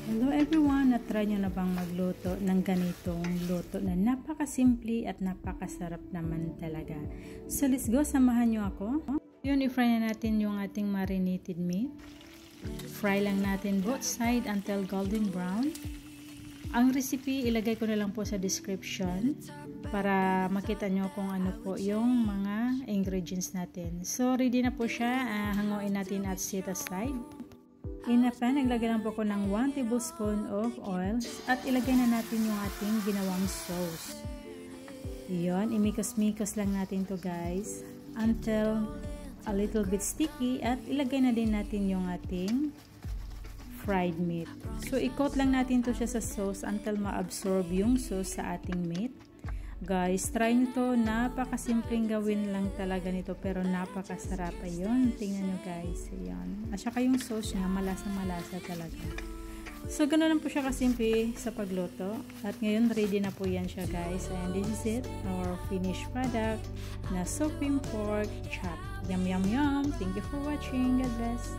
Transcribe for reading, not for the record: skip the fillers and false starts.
Hello everyone! Na-try nyo na bang magluto ng ganitong luto na napakasimple at napakasarap naman talaga? So let's go, samahan nyo ako. Yun, i-fry na natin yung ating marinated meat. Fry lang natin both side until golden brown. Ang recipe, ilagay ko na lang po sa description para makita nyo kung ano po yung mga ingredients natin. So ready na po siya, hanguin natin at set aside. In a pan, naglagay lang po ko ng 1 tablespoon of oil at ilagay na natin yung ating ginawang sauce. Iyon, imikos-mikos lang natin to guys until a little bit sticky at ilagay na din natin yung ating fried meat. So, i-coat lang natin to siya sa sauce until ma-absorb yung sauce sa ating meat. Guys, try nyo to. Napakasimpleng gawin lang talaga nito pero napakasarap. Ayun, tingnan nyo guys. Ayun. At saka yung sauce niya, malasang-malasa talaga. So, ganoon lang po siya kasimple sa pagluto. At ngayon, ready na po yan siya guys. And this is it, our finished product na Supreme Pork Chop. Yum, yum, yum. Thank you for watching. God bless.